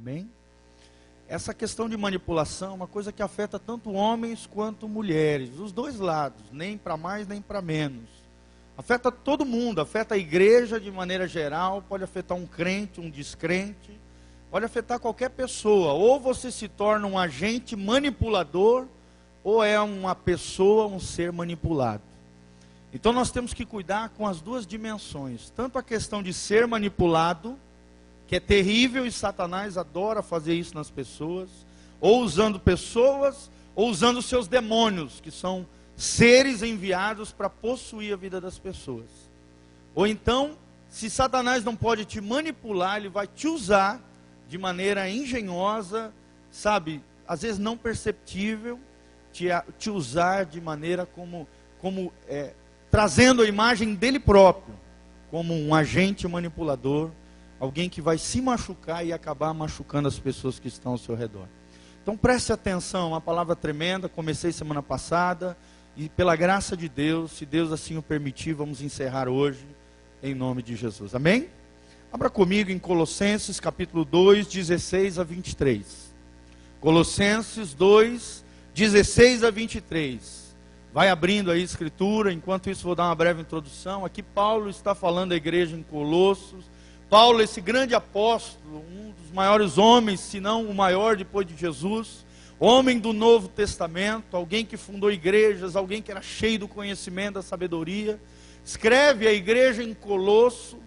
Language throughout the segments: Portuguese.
Amém? Essa questão de manipulação é uma coisa que afeta tanto homens quanto mulheres, os dois lados, nem para mais nem para menos. Afeta todo mundo, afeta a igreja de maneira geral, pode afetar um crente, um descrente, pode afetar qualquer pessoa. Ou você se torna um agente manipulador, ou é uma pessoa, um ser manipulado. Então nós temos que cuidar com as duas dimensões, tanto a questão de ser manipulado, que é terrível e Satanás adora fazer isso nas pessoas, ou usando pessoas, ou usando seus demônios, que são seres enviados para possuir a vida das pessoas. Ou então, se Satanás não pode te manipular, ele vai te usar de maneira engenhosa, sabe, às vezes não perceptível, te usar de maneira trazendo a imagem dele próprio, como um agente manipulador, alguém que vai se machucar e acabar machucando as pessoas que estão ao seu redor. Então preste atenção, uma palavra tremenda, comecei semana passada, e pela graça de Deus, se Deus assim o permitir, vamos encerrar hoje, em nome de Jesus. Amém? Abra comigo em Colossenses capítulo 2, 16 a 23. Colossenses 2, 16 a 23. Vai abrindo aí a escritura, enquanto isso vou dar uma breve introdução. Aqui Paulo está falando à igreja em Colossos. Paulo, esse grande apóstolo, um dos maiores homens, se não o maior depois de Jesus, homem do Novo Testamento, alguém que fundou igrejas, alguém que era cheio do conhecimento, da sabedoria, escreve à igreja em Colosso,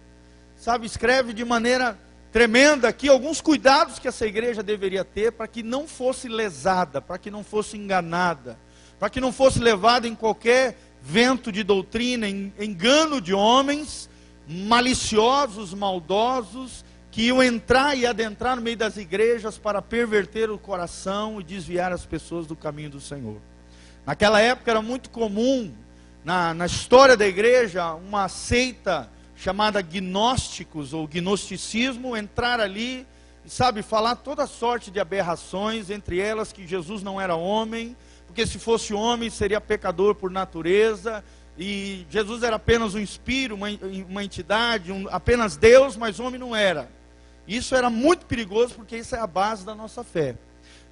sabe, escreve de maneira tremenda aqui alguns cuidados que essa igreja deveria ter para que não fosse lesada, para que não fosse enganada, para que não fosse levada em qualquer vento de doutrina, engano de homens maliciosos, maldosos, que iam entrar e adentrar no meio das igrejas para perverter o coração e desviar as pessoas do caminho do Senhor. Naquela época era muito comum, na história da igreja, uma seita chamada gnósticos ou gnosticismo entrar ali, sabe, falar toda sorte de aberrações, entre elas que Jesus não era homem, porque se fosse homem seria pecador por natureza, e Jesus era apenas um espírito, uma entidade, apenas Deus, mas homem não era. Isso era muito perigoso, porque isso é a base da nossa fé.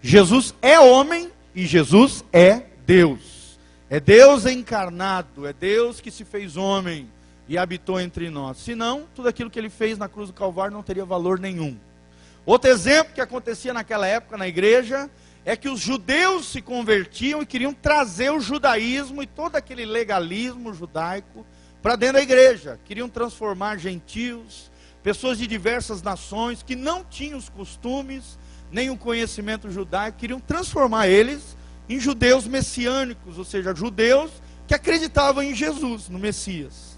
Jesus é homem e Jesus é Deus. É Deus encarnado, é Deus que se fez homem e habitou entre nós. Senão, tudo aquilo que ele fez na cruz do Calvário não teria valor nenhum. Outro exemplo que acontecia naquela época na igreja é que os judeus se convertiam e queriam trazer o judaísmo e todo aquele legalismo judaico para dentro da igreja. Queriam transformar gentios, pessoas de diversas nações que não tinham os costumes, nem o conhecimento judaico, queriam transformar eles em judeus messiânicos, ou seja, judeus que acreditavam em Jesus, no Messias.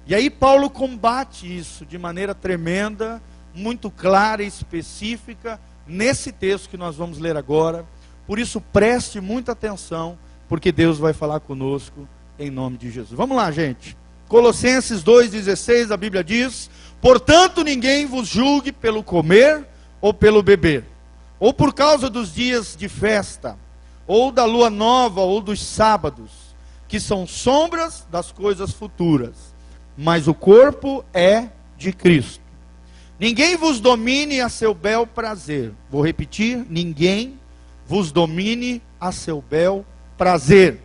E aí Paulo combate isso de maneira tremenda, muito clara e específica, nesse texto que nós vamos ler agora. Por isso preste muita atenção, porque Deus vai falar conosco em nome de Jesus. Vamos lá, gente. Colossenses 2,16, a Bíblia diz: portanto ninguém vos julgue pelo comer ou pelo beber, ou por causa dos dias de festa, ou da lua nova, ou dos sábados, que são sombras das coisas futuras, mas o corpo é de Cristo. Ninguém vos domine a seu bel prazer. Vou repetir: ninguém vos domine a seu bel prazer,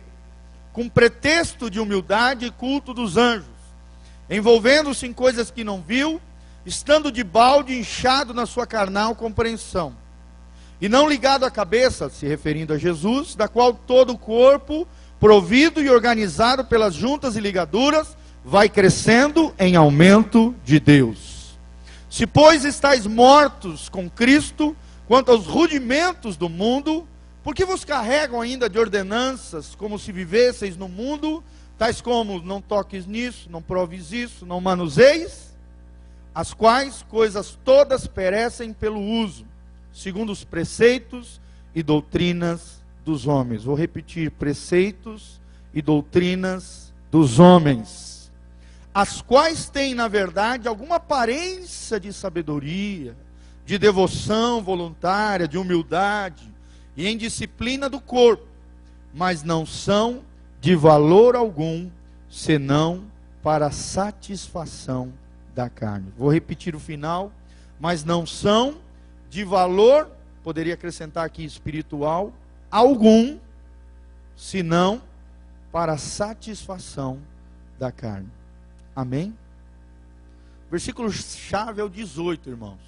com pretexto de humildade e culto dos anjos, envolvendo-se em coisas que não viu, estando de balde inchado na sua carnal compreensão, e não ligado à cabeça, se referindo a Jesus, da qual todo o corpo, provido e organizado pelas juntas e ligaduras, vai crescendo em aumento de Deus. Se, pois, estáis mortos com Cristo, quanto aos rudimentos do mundo, por que vos carregam ainda de ordenanças, como se vivesseis no mundo, tais como: não toques nisso, não proves isso, não manuseis, as quais coisas todas perecem pelo uso, segundo os preceitos e doutrinas dos homens. Vou repetir: preceitos e doutrinas dos homens, as quais têm, na verdade, alguma aparência de sabedoria, de devoção voluntária, de humildade e em disciplina do corpo, mas não são de valor algum, senão para a satisfação da carne. Vou repetir o final: mas não são de valor, poderia acrescentar aqui espiritual, algum, senão para a satisfação da carne. Amém? Versículo chave é o 18, irmãos.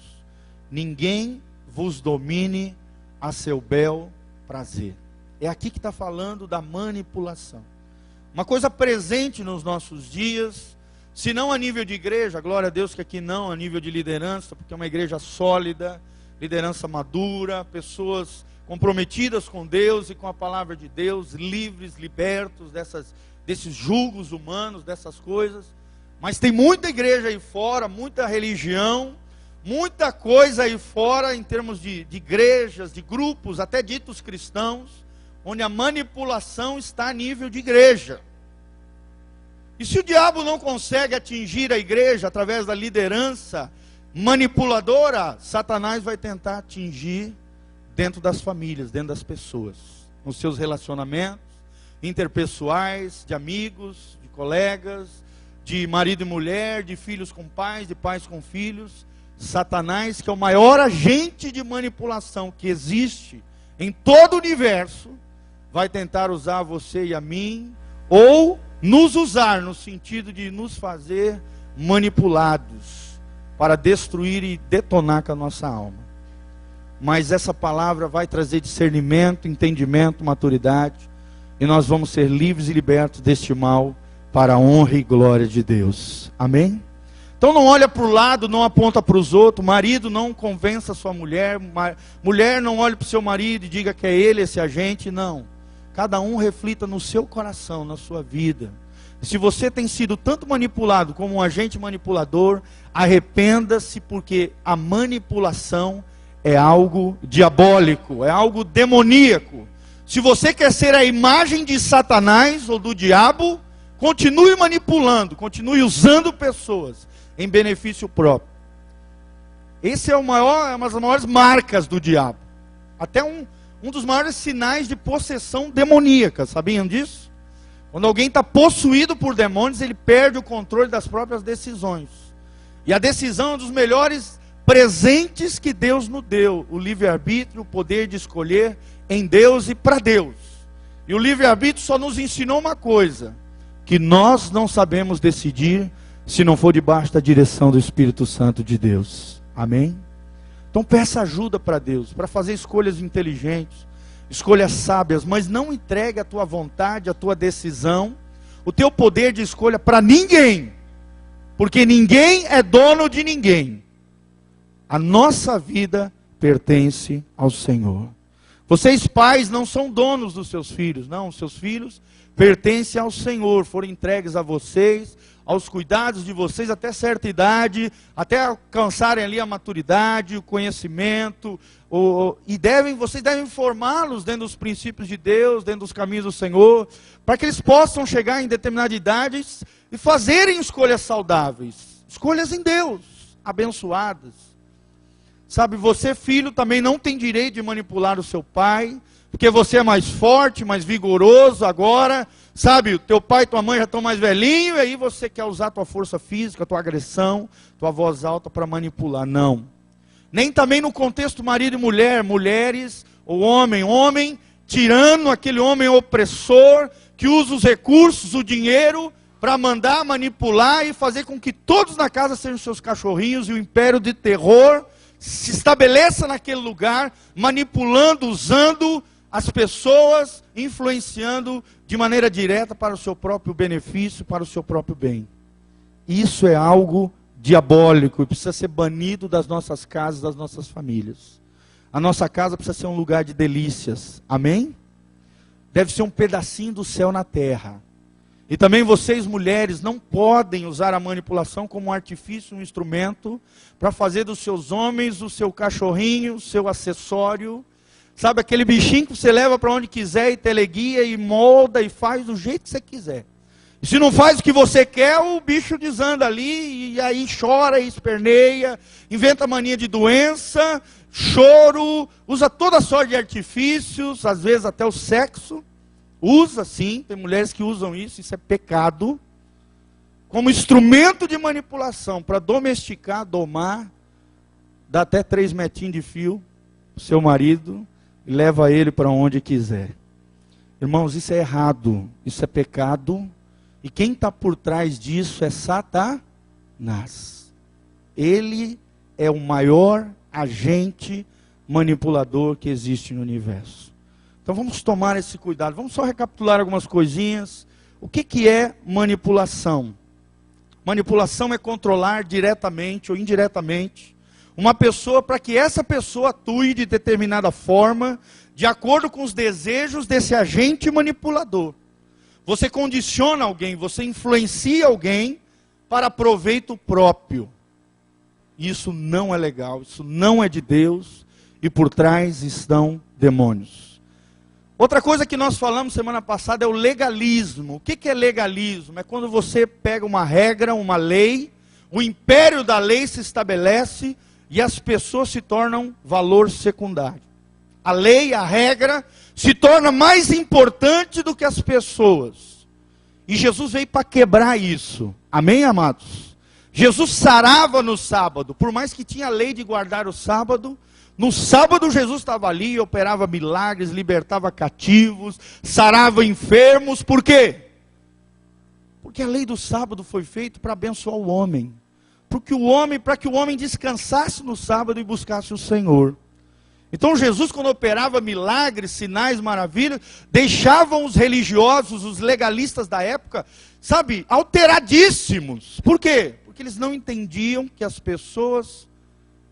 Ninguém vos domine a seu bel prazer. É aqui que está falando da manipulação. Uma coisa presente nos nossos dias, se não a nível de igreja, glória a Deus que aqui não, a nível de liderança, porque é uma igreja sólida, liderança madura, pessoas comprometidas com Deus e com a palavra de Deus, livres, libertos desses julgos humanos, dessas coisas. Mas tem muita igreja aí fora, muita religião, muita coisa aí fora em termos de igrejas, de grupos, até ditos cristãos, onde a manipulação está a nível de igreja. E se o diabo não consegue atingir a igreja através da liderança manipuladora, Satanás vai tentar atingir dentro das famílias, dentro das pessoas, nos seus relacionamentos interpessoais, de amigos, de colegas, de marido e mulher, de filhos com pais, de pais com filhos. Satanás, que é o maior agente de manipulação que existe em todo o universo, vai tentar usar você e a mim, ou nos usar no sentido de nos fazer manipulados para destruir e detonar com a nossa alma. Mas essa palavra vai trazer discernimento, entendimento, maturidade, e nós vamos ser livres e libertos deste mal para a honra e glória de Deus. Amém? Então não olha para o lado, não aponta para os outros. Marido, não convença sua mulher. Mulher, não olhe para o seu marido e diga que é ele esse agente. Não. Cada um reflita no seu coração, na sua vida. Se você tem sido tanto manipulado como um agente manipulador, arrependa-se, porque a manipulação é algo diabólico, é algo demoníaco. Se você quer ser a imagem de Satanás ou do diabo, continue manipulando, continue usando pessoas em benefício próprio. Esse é uma das maiores marcas do diabo. Até um dos maiores sinais de possessão demoníaca, sabiam disso? Quando alguém está possuído por demônios, ele perde o controle das próprias decisões. E a decisão é um dos melhores presentes que Deus nos deu, o livre-arbítrio, o poder de escolher em Deus e para Deus. E o livre-arbítrio só nos ensinou uma coisa, que nós não sabemos decidir se não for debaixo da direção do Espírito Santo de Deus. Amém? Então peça ajuda para Deus, para fazer escolhas inteligentes, escolhas sábias, mas não entregue a tua vontade, a tua decisão, o teu poder de escolha para ninguém, porque ninguém é dono de ninguém. A nossa vida pertence ao Senhor. Vocês pais não são donos dos seus filhos, não, os seus filhos pertencem ao Senhor, foram entregues a vocês, aos cuidados de vocês até certa idade, até alcançarem ali a maturidade, o conhecimento, vocês devem formá-los dentro dos princípios de Deus, dentro dos caminhos do Senhor, para que eles possam chegar em determinada idade e fazerem escolhas saudáveis, escolhas em Deus, abençoadas. Sabe, você filho também não tem direito de manipular o seu pai, porque você é mais forte, mais vigoroso agora, sabe, o teu pai e tua mãe já estão mais velhinhos, e aí você quer usar a tua força física, a tua agressão, tua voz alta para manipular. Não. Nem também no contexto marido e mulher, mulheres ou homem, tirando aquele homem opressor, que usa os recursos, o dinheiro, para mandar manipular e fazer com que todos na casa sejam seus cachorrinhos, e o império de terror se estabeleça naquele lugar, manipulando, usando as pessoas, influenciando de maneira direta para o seu próprio benefício, para o seu próprio bem. Isso é algo diabólico e precisa ser banido das nossas casas, das nossas famílias. A nossa casa precisa ser um lugar de delícias, amém? Deve ser um pedacinho do céu na terra. E também vocês, mulheres, não podem usar a manipulação como um artifício, um instrumento, para fazer dos seus homens o seu cachorrinho, o seu acessório. Sabe, aquele bichinho que você leva para onde quiser e teleguia e molda e faz do jeito que você quiser. E se não faz o que você quer, o bicho desanda ali e aí chora e esperneia, inventa mania de doença, choro, usa toda sorte de artifícios, às vezes até o sexo. Usa sim, tem mulheres que usam isso é pecado, como instrumento de manipulação, para domesticar, domar dá até 3 metrinhos de fio pro seu marido e leva ele para onde quiser. Irmãos, isso é errado, isso é pecado, e quem está por trás disso é Satanás. Ele é o maior agente manipulador que existe no universo. Então vamos tomar esse cuidado, vamos só recapitular algumas coisinhas. O que é manipulação? Manipulação é controlar diretamente ou indiretamente uma pessoa para que essa pessoa atue de determinada forma, de acordo com os desejos desse agente manipulador. Você condiciona alguém, você influencia alguém para proveito próprio. Isso não é legal, isso não é de Deus, e por trás estão demônios. Outra coisa que nós falamos semana passada é o legalismo. O que é legalismo? É quando você pega uma regra, uma lei, o império da lei se estabelece e as pessoas se tornam valor secundário. A lei, a regra, se torna mais importante do que as pessoas. E Jesus veio para quebrar isso. Amém, amados? Jesus sarava no sábado. Por mais que tinha a lei de guardar o sábado, no sábado Jesus estava ali, operava milagres, libertava cativos, sarava enfermos. Por quê? Porque a lei do sábado foi feita para abençoar o homem. Para que o homem descansasse no sábado e buscasse o Senhor. Então Jesus, quando operava milagres, sinais, maravilhas, deixavam os religiosos, os legalistas da época, sabe, alteradíssimos. Por quê? Porque eles não entendiam que as pessoas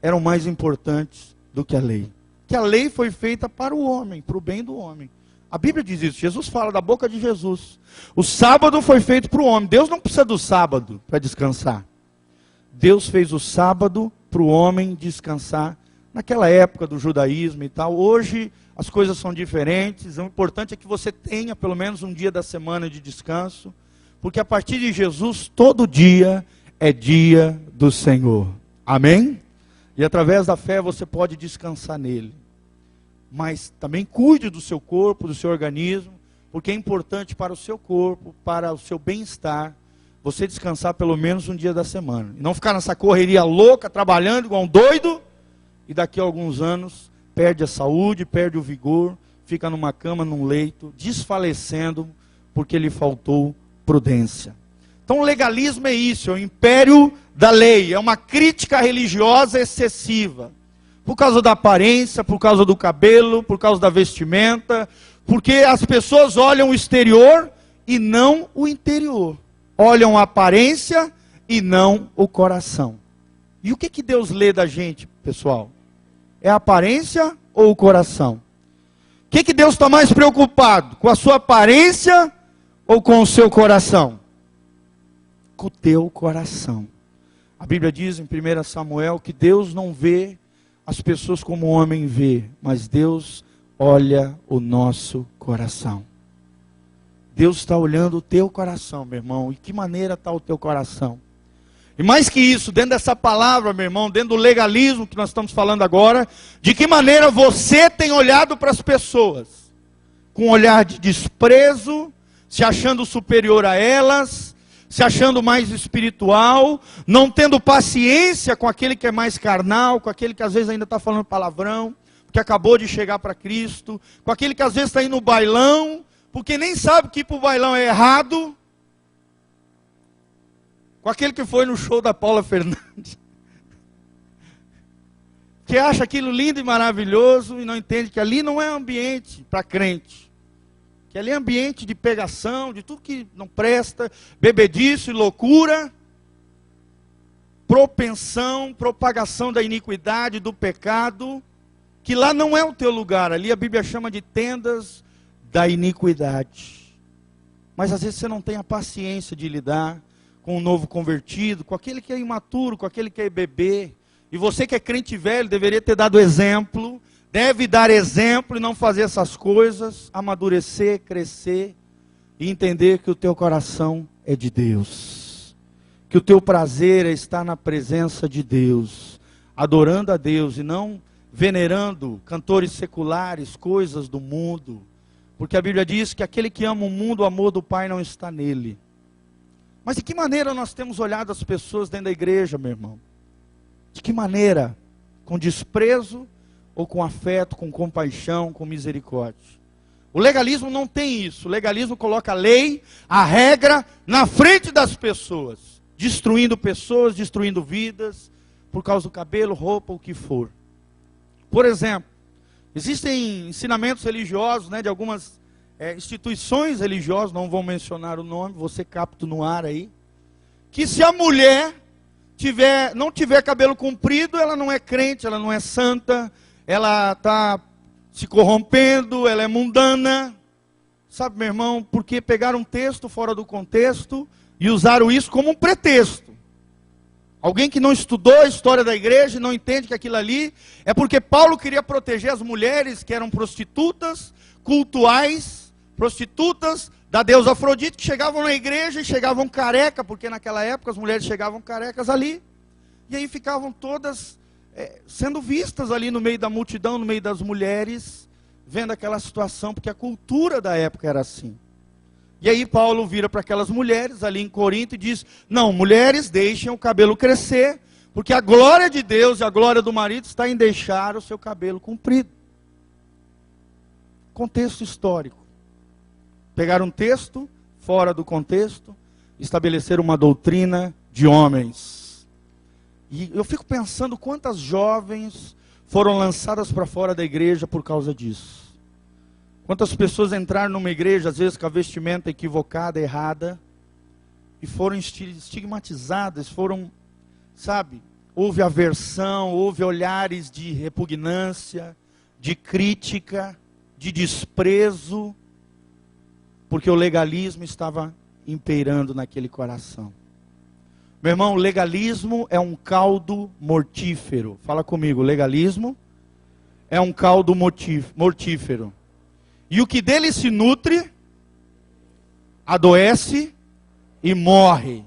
eram mais importantes do que a lei. Que a lei foi feita para o homem, para o bem do homem. A Bíblia diz isso, Jesus fala da boca de Jesus. O sábado foi feito para o homem. Deus não precisa do sábado para descansar. Deus fez o sábado para o homem descansar. Naquela época do judaísmo e tal, hoje as coisas são diferentes. O importante é que você tenha pelo menos um dia da semana de descanso, porque a partir de Jesus, todo dia é dia do Senhor. Amém? E através da fé você pode descansar nele. Mas também cuide do seu corpo, do seu organismo, porque é importante para o seu corpo, para o seu bem-estar, você descansar pelo menos um dia da semana. E não ficar nessa correria louca, trabalhando igual um doido, e daqui a alguns anos perde a saúde, perde o vigor, fica numa cama, num leito, desfalecendo, porque lhe faltou prudência. Então o legalismo é isso, é o império da lei, é uma crítica religiosa excessiva. Por causa da aparência, por causa do cabelo, por causa da vestimenta, porque as pessoas olham o exterior e não o interior. Olham a aparência e não o coração. E o que Deus lê da gente, pessoal? É a aparência ou o coração? O que Deus está mais preocupado? Com a sua aparência ou com o seu coração? Com o teu coração. A Bíblia diz em 1 Samuel que Deus não vê as pessoas como o homem vê, mas Deus olha o nosso coração. Deus está olhando o teu coração, meu irmão. E que maneira está o teu coração? E mais que isso, dentro dessa palavra, meu irmão, dentro do legalismo que nós estamos falando agora, de que maneira você tem olhado para as pessoas? Com um olhar de desprezo, se achando superior a elas, se achando mais espiritual, não tendo paciência com aquele que é mais carnal, com aquele que às vezes ainda está falando palavrão, que acabou de chegar para Cristo, com aquele que às vezes está indo no bailão, porque nem sabe que ir para o bailão é errado, com aquele que foi no show da Paula Fernandes, que acha aquilo lindo e maravilhoso e não entende que ali não é ambiente para crente, que ali é ambiente de pegação, de tudo que não presta, bebedice, loucura, propensão, propagação da iniquidade, do pecado, que lá não é o teu lugar, ali a Bíblia chama de tendas da iniquidade. Mas às vezes você não tem a paciência de lidar com o novo convertido, com aquele que é imaturo, com aquele que é bebê. E você que é crente velho, deveria ter dado exemplo, deve dar exemplo e não fazer essas coisas, amadurecer, crescer e entender que o teu coração é de Deus. Que o teu prazer é estar na presença de Deus, adorando a Deus e não venerando cantores seculares, coisas do mundo. Porque a Bíblia diz que aquele que ama o mundo, o amor do Pai não está nele. Mas de que maneira nós temos olhado as pessoas dentro da igreja, meu irmão? De que maneira? com desprezo ou com afeto, com compaixão, com misericórdia. O legalismo não tem isso. O legalismo coloca a lei, a regra, na frente das pessoas, destruindo vidas, por causa do cabelo, roupa, o que for. Por exemplo, existem ensinamentos religiosos, de algumas instituições religiosas, não vou mencionar o nome, você capta no ar aí, que se a mulher não tiver cabelo comprido, ela não é crente, ela não é santa, ela está se corrompendo, ela é mundana. Sabe, meu irmão, porque pegaram um texto fora do contexto e usaram isso como um pretexto. Alguém que não estudou a história da igreja e não entende que aquilo ali é porque Paulo queria proteger as mulheres que eram prostitutas, cultuais, prostitutas da deusa Afrodite, que chegavam na igreja e chegavam careca, porque naquela época as mulheres chegavam carecas ali, e aí ficavam todas sendo vistas ali no meio da multidão, no meio das mulheres, vendo aquela situação, porque a cultura da época era assim. E aí Paulo vira para aquelas mulheres ali em Corinto e diz: não, mulheres, deixem o cabelo crescer, porque a glória de Deus e a glória do marido está em deixar o seu cabelo comprido. Contexto histórico. Pegaram um texto fora do contexto, estabeleceram uma doutrina de homens. E eu fico pensando quantas jovens foram lançadas para fora da igreja por causa disso. Quantas pessoas entraram numa igreja, às vezes com a vestimenta equivocada, errada, e foram estigmatizadas, houve aversão, houve olhares de repugnância, de crítica, de desprezo, porque o legalismo estava imperando naquele coração. Meu irmão, o legalismo é um caldo mortífero. Fala comigo, legalismo é um caldo mortífero. E o que dele se nutre, adoece e morre.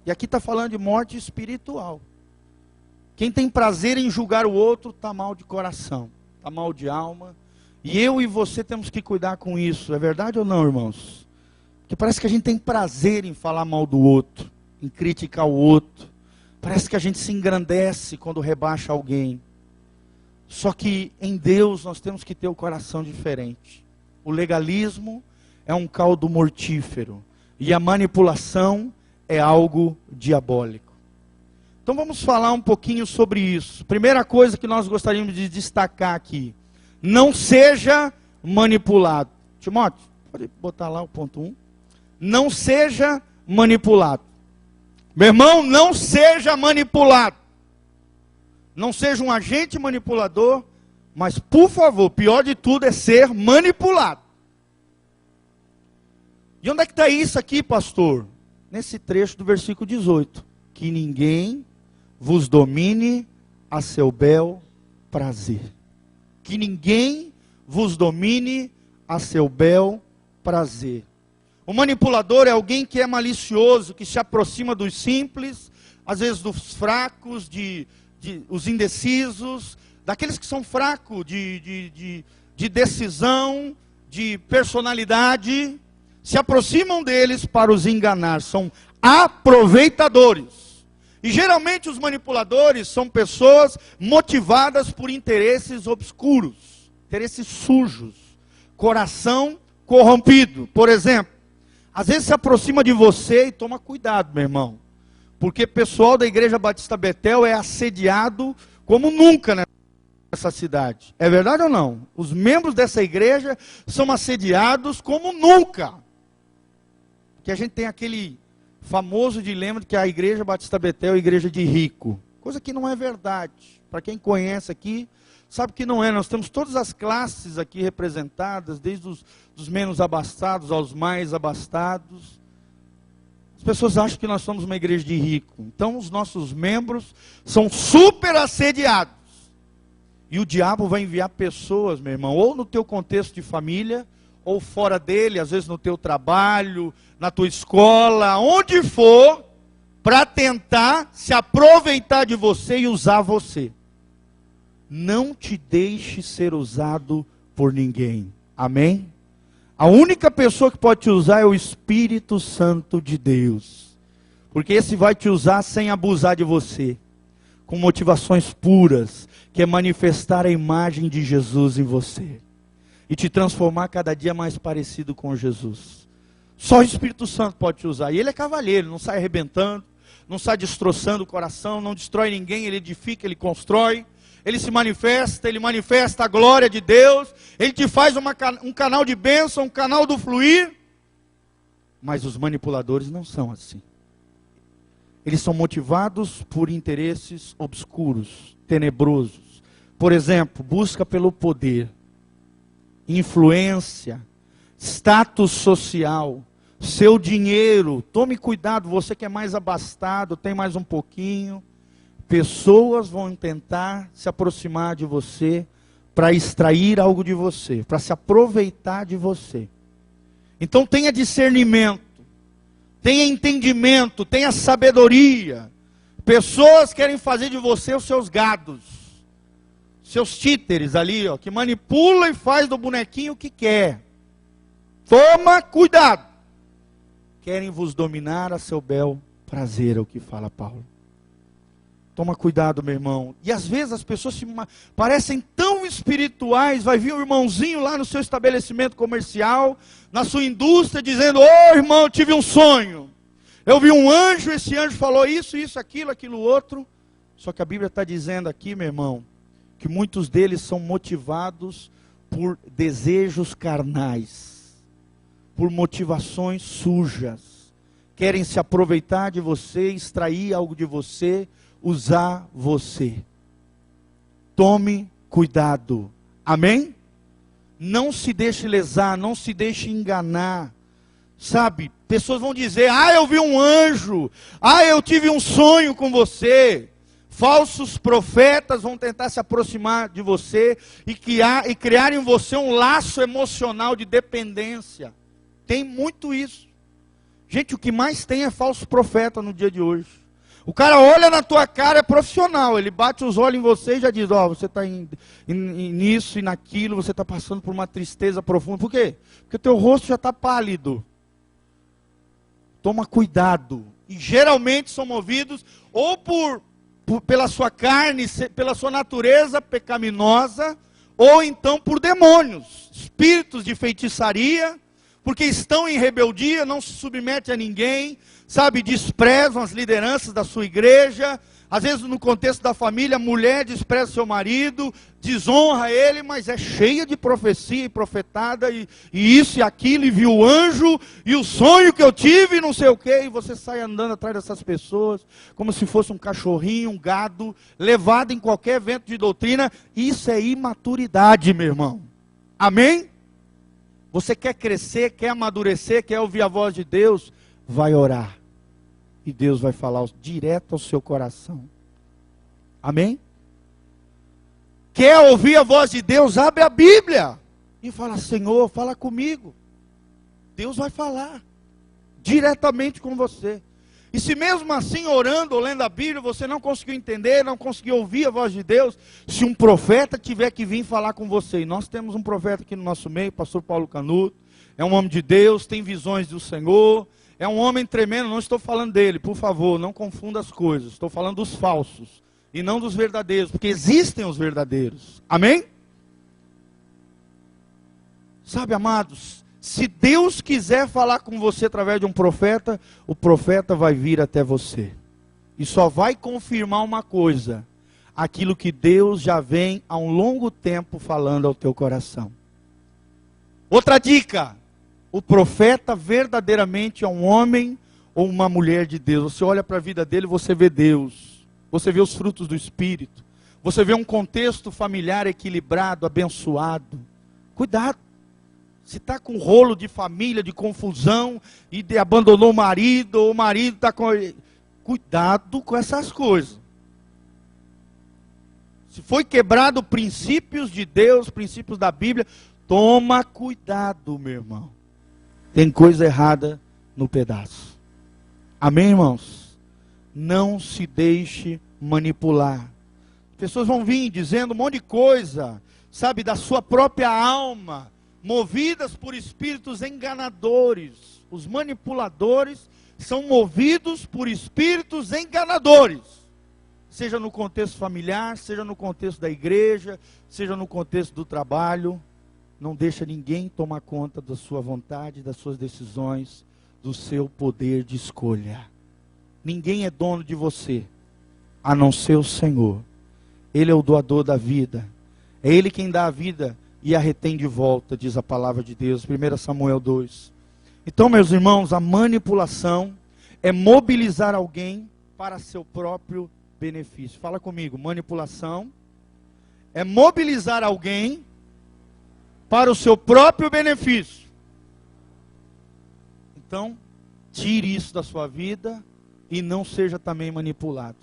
E aqui está falando de morte espiritual. Quem tem prazer em julgar o outro está mal de coração, está mal de alma. E eu e você temos que cuidar com isso. É verdade ou não, irmãos? Porque parece que a gente tem prazer em falar mal do outro, em criticar o outro. Parece que a gente se engrandece quando rebaixa alguém. Só que em Deus nós temos que ter o coração diferente. O legalismo é um caldo mortífero. E a manipulação é algo diabólico. Então vamos falar um pouquinho sobre isso. Primeira coisa que nós gostaríamos de destacar aqui: não seja manipulado. Timóteo, pode botar lá o ponto 1. Não seja manipulado. Meu irmão, não seja manipulado. Não seja um agente manipulador, mas por favor, pior de tudo é ser manipulado. E onde é que está isso aqui, pastor? Nesse trecho do versículo 18. Que ninguém vos domine a seu bel prazer. Que ninguém vos domine a seu bel prazer. O manipulador é alguém que é malicioso, que se aproxima dos simples, às vezes dos fracos, os indecisos, daqueles que são fracos de decisão, de personalidade, se aproximam deles para os enganar, são aproveitadores. E geralmente os manipuladores são pessoas motivadas por interesses obscuros, interesses sujos, coração corrompido. Por exemplo, às vezes se aproxima de você e toma cuidado, meu irmão, porque o pessoal da Igreja Batista Betel é assediado como nunca nessa cidade. É verdade ou não? Os membros dessa igreja são assediados como nunca. Porque a gente tem aquele famoso dilema de que a Igreja Batista Betel é a igreja de rico. Coisa que não é verdade. Para quem conhece aqui, sabe que não é. Nós temos todas as classes aqui representadas, desde os menos abastados aos mais abastados. As pessoas acham que nós somos uma igreja de rico. Então os nossos membros são super assediados. E o diabo vai enviar pessoas, meu irmão, ou no teu contexto de família, ou fora dele, às vezes no teu trabalho, na tua escola, onde for, para tentar se aproveitar de você e usar você. Não te deixe ser usado por ninguém. Amém? A única pessoa que pode te usar é o Espírito Santo de Deus. Porque esse vai te usar sem abusar de você. Com motivações puras. que é manifestar a imagem de Jesus em você e te transformar cada dia mais parecido com Jesus. Só o Espírito Santo pode te usar. E ele é cavalheiro, não sai arrebentando, não sai destroçando o coração, não destrói ninguém, ele edifica, ele constrói. Ele se manifesta, ele manifesta a glória de Deus, ele te faz um canal de bênção, um canal do fluir. Mas os manipuladores não são assim. Eles são motivados por interesses obscuros, tenebrosos. Por exemplo, busca pelo poder, influência, status social, seu dinheiro. Tome cuidado, você que é mais abastado, tem mais um pouquinho. Pessoas vão tentar se aproximar de você para extrair algo de você, para se aproveitar de você. Então tenha discernimento, tenha entendimento, tenha sabedoria. Pessoas querem fazer de você os seus gados, seus títeres ali, ó, que manipula e faz do bonequinho o que quer. Toma cuidado. Querem vos dominar a seu bel prazer, é o que fala Paulo. Toma cuidado, meu irmão. E às vezes as pessoas parecem tão espirituais. Vai vir um irmãozinho lá no seu estabelecimento comercial, na sua indústria, dizendo: ô irmão, eu tive um sonho. Eu vi um anjo, esse anjo falou isso, isso, aquilo outro. Só que a Bíblia está dizendo aqui, meu irmão, que muitos deles são motivados por desejos carnais, por motivações sujas. Querem se aproveitar de você, extrair algo de você, usar você. Tome cuidado. Amém? Não se deixe lesar, não se deixe enganar. Sabe, pessoas vão dizer: ah, eu vi um anjo, ah, eu tive um sonho com você. Falsos profetas vão tentar se aproximar de você e criar em você um laço emocional de dependência. Tem muito isso. Gente, o que mais tem é falso profeta no dia de hoje. O cara olha na tua cara, é profissional, ele bate os olhos em você e já diz: ó, você está nisso e naquilo, você está passando por uma tristeza profunda. Por quê? Porque o teu rosto já está pálido. Toma cuidado. E geralmente são movidos ou pela sua carne, pela sua natureza pecaminosa, ou então por demônios, espíritos de feitiçaria, porque estão em rebeldia, não se submetem a ninguém, sabe, desprezam as lideranças da sua igreja. Às vezes no contexto da família, a mulher despreza seu marido, desonra ele, mas é cheia de profecia e profetada, e isso e aquilo, e viu o anjo, e o sonho que eu tive, não sei o quê, e você sai andando atrás dessas pessoas, como se fosse um cachorrinho, um gado, levado em qualquer evento de doutrina. Isso é imaturidade, meu irmão. Amém? Você quer crescer, quer amadurecer, quer ouvir a voz de Deus? Vai orar. E Deus vai falar direto ao seu coração. Amém? Quer ouvir a voz de Deus? Abre a Bíblia e fala: Senhor, fala comigo. Deus vai falar diretamente com você. E se mesmo assim, orando ou lendo a Bíblia, você não conseguiu entender, não conseguiu ouvir a voz de Deus, se um profeta tiver que vir falar com você, e nós temos um profeta aqui no nosso meio, pastor Paulo Canuto, é um homem de Deus, tem visões do Senhor, é um homem tremendo. Não estou falando dele, por favor, não confunda as coisas, estou falando dos falsos, e não dos verdadeiros, porque existem os verdadeiros. Amém? Sabe, amados, se Deus quiser falar com você através de um profeta, o profeta vai vir até você. E só vai confirmar uma coisa: aquilo que Deus já vem há um longo tempo falando ao teu coração. Outra dica: o profeta verdadeiramente é um homem ou uma mulher de Deus. Você olha para a vida dele, você vê Deus. Você vê os frutos do Espírito. Você vê um contexto familiar equilibrado, abençoado. Cuidado. Se está com rolo de família, de confusão, e abandonou o marido, ou o marido está com... Cuidado com essas coisas. Se foi quebrado princípios de Deus, princípios da Bíblia, toma cuidado, meu irmão. Tem coisa errada no pedaço. Amém, irmãos? Não se deixe manipular. As pessoas vão vir dizendo um monte de coisa, sabe, da sua própria alma, movidas por espíritos enganadores. Os manipuladores são movidos por espíritos enganadores. seja no contexto familiar, seja no contexto da igreja, seja no contexto do trabalho. Não deixa ninguém tomar conta da sua vontade, das suas decisões, do seu poder de escolha. Ninguém é dono de você, a não ser o Senhor. Ele é o doador da vida. É Ele quem dá a vida e a retém de volta, diz a palavra de Deus, 1 Samuel 2. Então, meus irmãos, a manipulação é mobilizar alguém para seu próprio benefício. Fala comigo, manipulação é mobilizar alguém para o seu próprio benefício. Então, tire isso da sua vida e não seja também manipulado.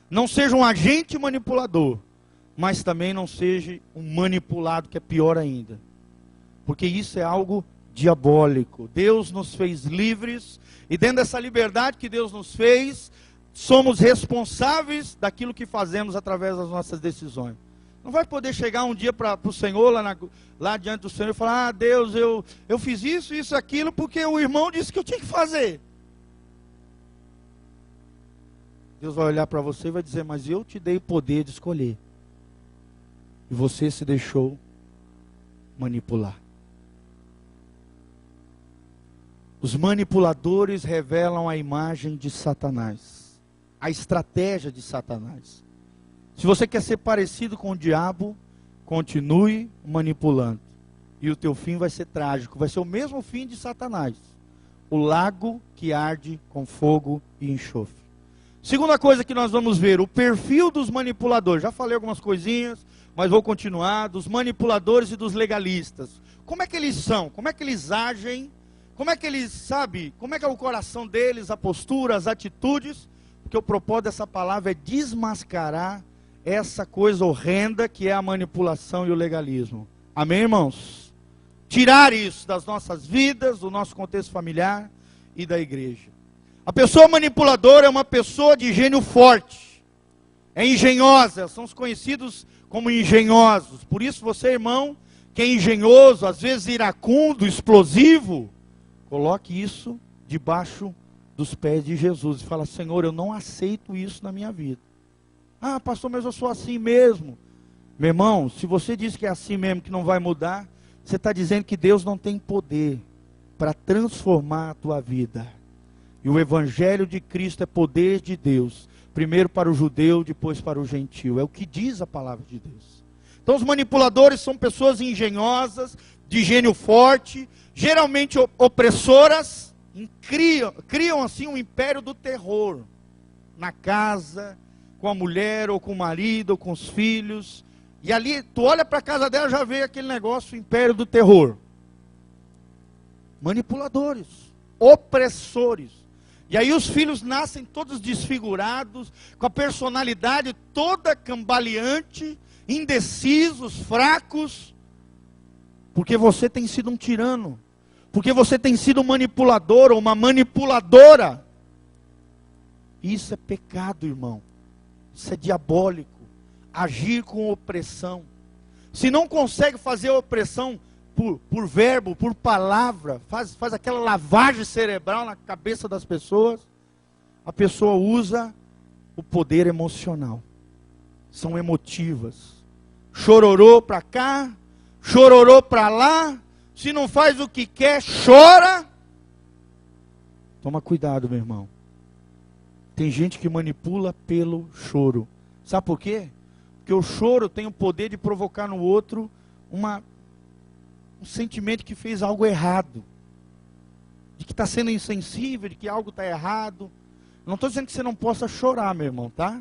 Não seja um agente manipulador, mas também não seja um manipulado, que é pior ainda. Porque isso é algo diabólico. Deus nos fez livres, e dentro dessa liberdade que Deus nos fez, somos responsáveis daquilo que fazemos através das nossas decisões. Não vai poder chegar um dia para o Senhor, lá diante do Senhor, e falar: ah, Deus, eu fiz isso, aquilo, porque o irmão disse que eu tinha que fazer. Deus vai olhar para você e vai dizer: mas eu te dei o poder de escolher. E você se deixou manipular. Os manipuladores revelam a imagem de Satanás, a estratégia de Satanás. Se você quer ser parecido com o diabo, continue manipulando. E o teu fim vai ser trágico, vai ser o mesmo fim de Satanás. O lago que arde com fogo e enxofre. Segunda coisa que nós vamos ver, o perfil dos manipuladores. Já falei algumas coisinhas, mas vou continuar. Dos manipuladores e dos legalistas. Como é que eles são? Como é que eles agem? Como é que eles, sabe? Como é que é o coração deles, a postura, as atitudes? Porque o propósito dessa palavra é desmascarar essa coisa horrenda que é a manipulação e o legalismo. Amém, irmãos? Tirar isso das nossas vidas, do nosso contexto familiar e da igreja. A pessoa manipuladora é uma pessoa de gênio forte. É engenhosa, são os conhecidos como engenhosos. Por isso você, irmão, que é engenhoso, às vezes iracundo, explosivo, coloque isso debaixo dos pés de Jesus e fala: Senhor, eu não aceito isso na minha vida. Ah, pastor, mas eu sou assim mesmo. Meu irmão, se você diz que é assim mesmo, que não vai mudar, você está dizendo que Deus não tem poder para transformar a tua vida. E o Evangelho de Cristo é poder de Deus, primeiro para o judeu, depois para o gentil. É o que diz a palavra de Deus. Então os manipuladores são pessoas engenhosas, de gênio forte, geralmente opressoras, criam assim um império do terror, na casa, com a mulher, ou com o marido, ou com os filhos. E ali, tu olha para a casa dela, já vê aquele negócio, o império do terror. Manipuladores, opressores. E aí os filhos nascem todos desfigurados, com a personalidade toda cambaleante, indecisos, fracos. Porque você tem sido um tirano. Porque você tem sido um manipulador ou uma manipuladora. Isso é pecado, irmão. Isso é diabólico. Agir com opressão. Se não consegue fazer a opressão por verbo, por palavra, faz aquela lavagem cerebral na cabeça das pessoas, a pessoa usa o poder emocional. São emotivas. Chororô para cá, chororô para lá. Se não faz o que quer, chora. Toma cuidado, meu irmão. Tem gente que manipula pelo choro. Sabe por quê? Porque o choro tem o poder de provocar no outro um sentimento que fez algo errado. De que está sendo insensível, de que algo está errado. Não estou dizendo que você não possa chorar, meu irmão, tá?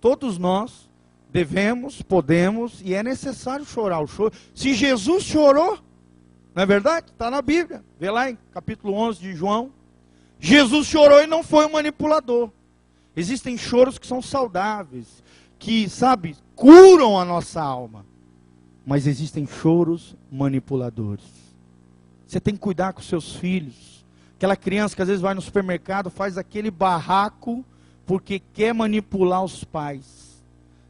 Todos nós devemos, podemos e é necessário chorar. O choro. Se Jesus chorou, não é verdade? Está na Bíblia. Vê lá em capítulo 11 de João. Jesus chorou e não foi um manipulador. Existem choros que são saudáveis, que, sabe, curam a nossa alma. Mas existem choros manipuladores. Você tem que cuidar com seus filhos. Aquela criança que às vezes vai no supermercado, faz aquele barraco, porque quer manipular os pais.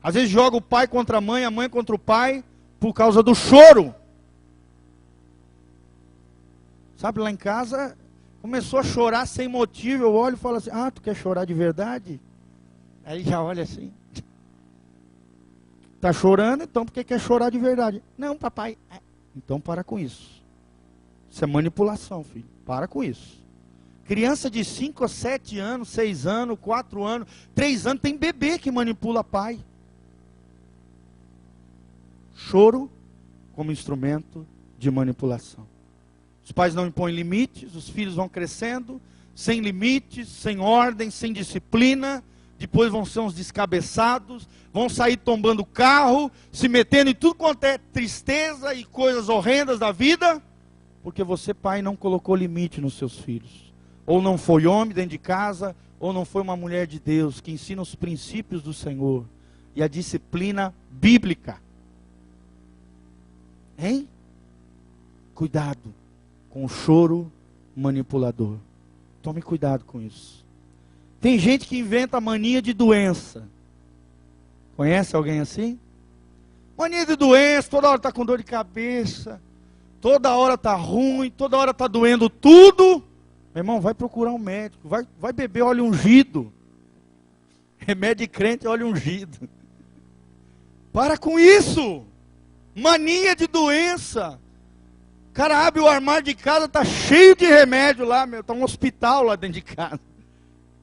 Às vezes joga o pai contra a mãe contra o pai, por causa do choro. Sabe, lá em casa, começou a chorar sem motivo. Eu olho e falo assim: ah, tu quer chorar de verdade? Aí ele já olha assim. Está chorando, então porque quer chorar de verdade. Não, papai. Então para com isso. Isso é manipulação, filho. Para com isso. Criança de 5 a 7 anos, 6 anos, 4 anos, 3 anos, tem bebê que manipula pai. Choro como instrumento de manipulação. Os pais não impõem limites, os filhos vão crescendo, sem limites, sem ordem, sem disciplina. Depois vão ser uns descabeçados, vão sair tombando carro, se metendo em tudo quanto é tristeza e coisas horrendas da vida, porque você, pai, não colocou limite nos seus filhos. Ou não foi homem dentro de casa, ou não foi uma mulher de Deus que ensina os princípios do Senhor e a disciplina bíblica. Hein? Cuidado com o choro manipulador. Tome cuidado com isso. Tem gente que inventa mania de doença. Conhece alguém assim? Mania de doença, toda hora está com dor de cabeça, toda hora está ruim, toda hora está doendo tudo. Meu irmão, vai procurar um médico, vai beber óleo ungido. Remédio de crente é óleo ungido. Para com isso. Mania de doença. O cara abre o armário de casa, está cheio de remédio lá, está um hospital lá dentro de casa.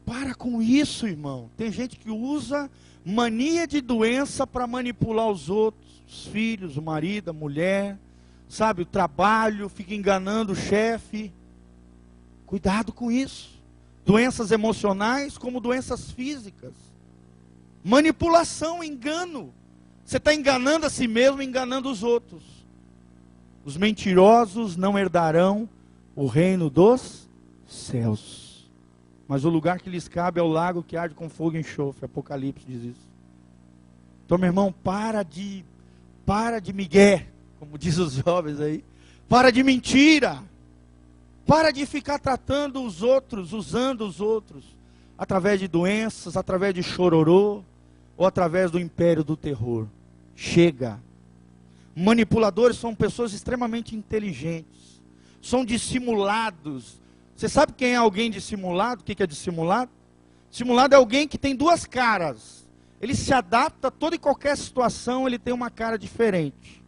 Para com isso, irmão. Tem gente que usa mania de doença para manipular os outros, os filhos, o marido, a mulher, sabe, o trabalho, fica enganando o chefe. Cuidado com isso. Doenças emocionais como doenças físicas. Manipulação, engano. Você está enganando a si mesmo, enganando os outros. Os mentirosos não herdarão o reino dos céus. Mas o lugar que lhes cabe é o lago que arde com fogo e enxofre. Apocalipse diz isso. Então, meu irmão, para de migué, como diz os jovens aí. Para de mentira. Para de ficar tratando os outros, usando os outros, através de doenças, através de chororô, ou através do império do terror. Chega. Manipuladores são pessoas extremamente inteligentes, são dissimulados. Você sabe quem é alguém dissimulado? O que é dissimulado? Dissimulado é alguém que tem duas caras. Ele se adapta a toda e qualquer situação, ele tem uma cara diferente.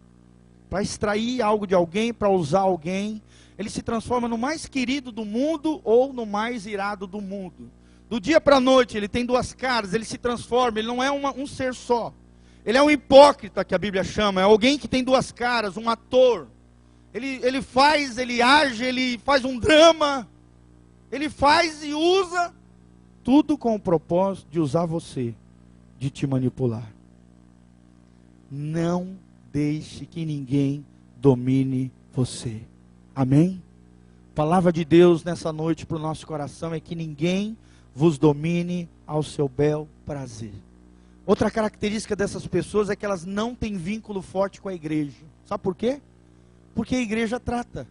Para extrair algo de alguém, para usar alguém. Ele se transforma no mais querido do mundo ou no mais irado do mundo. Do dia para a noite, ele tem duas caras, ele se transforma, ele não é um ser só. Ele é um hipócrita, que a Bíblia chama, é alguém que tem duas caras, um ator. Ele faz, ele age, ele faz um drama, ele faz e usa, tudo com o propósito de usar você, de te manipular. Não deixe que ninguém domine você. Amém? A palavra de Deus nessa noite para o nosso coração é que ninguém vos domine ao seu bel prazer. Outra característica dessas pessoas é que elas não têm vínculo forte com a igreja. Sabe por quê? Porque a igreja trata.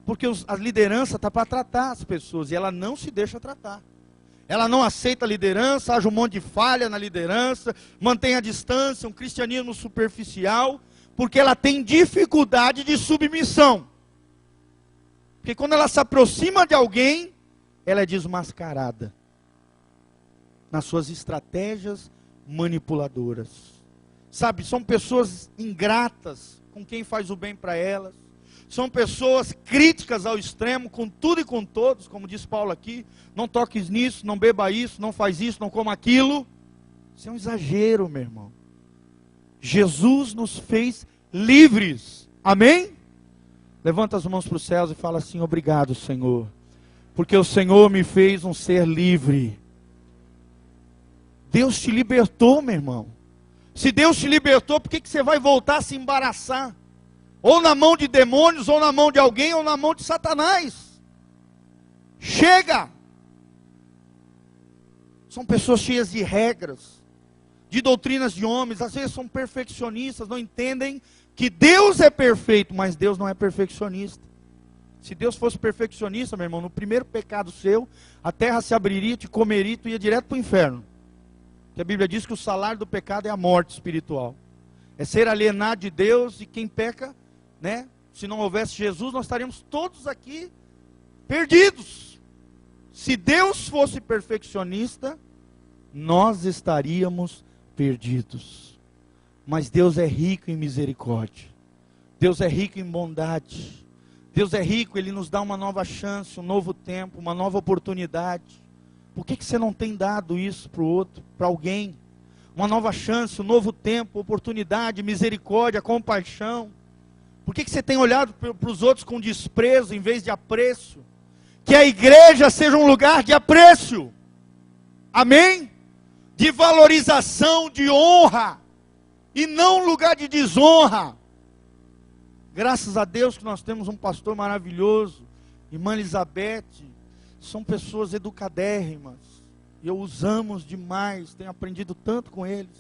Porque a liderança está para tratar as pessoas e ela não se deixa tratar. Ela não aceita a liderança, haja um monte de falha na liderança, mantém a distância, um cristianismo superficial, porque ela tem dificuldade de submissão. Porque quando ela se aproxima de alguém, ela é desmascarada nas suas estratégias manipuladoras. Sabe, são pessoas ingratas com quem faz o bem para elas. São pessoas críticas ao extremo com tudo e com todos, como diz Paulo aqui. Não toques nisso, não beba isso, não faz isso, não coma aquilo. Isso é um exagero, meu irmão. Jesus nos fez livres. Amém? Levanta as mãos para os céus e fala assim: obrigado, Senhor, porque o Senhor me fez um ser livre. Deus te libertou, meu irmão. Se Deus te libertou, por que você vai voltar a se embaraçar? Ou na mão de demônios, ou na mão de alguém, ou na mão de Satanás. Chega! São pessoas cheias de regras, de doutrinas de homens, às vezes são perfeccionistas, não entendem que Deus é perfeito, mas Deus não é perfeccionista. Se Deus fosse perfeccionista, meu irmão, no primeiro pecado seu, a terra se abriria, te comeria e tu ia direto para o inferno. Porque a Bíblia diz que o salário do pecado é a morte espiritual. É ser alienado de Deus, e quem peca, né? Se não houvesse Jesus, nós estaríamos todos aqui perdidos. Se Deus fosse perfeccionista, nós estaríamos perdidos. Mas Deus é rico em misericórdia. Deus é rico em bondade. Deus é rico, Ele nos dá uma nova chance, um novo tempo, uma nova oportunidade. Por que você não tem dado isso para o outro, para alguém? Uma nova chance, um novo tempo, oportunidade, misericórdia, compaixão. Por que você tem olhado para os outros com desprezo em vez de apreço? Que a igreja seja um lugar de apreço. Amém? De valorização, de honra. E não um lugar de desonra. Graças a Deus que nós temos um pastor maravilhoso, irmã Elizabeth. São pessoas educadérrimas. E eu os amo demais. Tenho aprendido tanto com eles.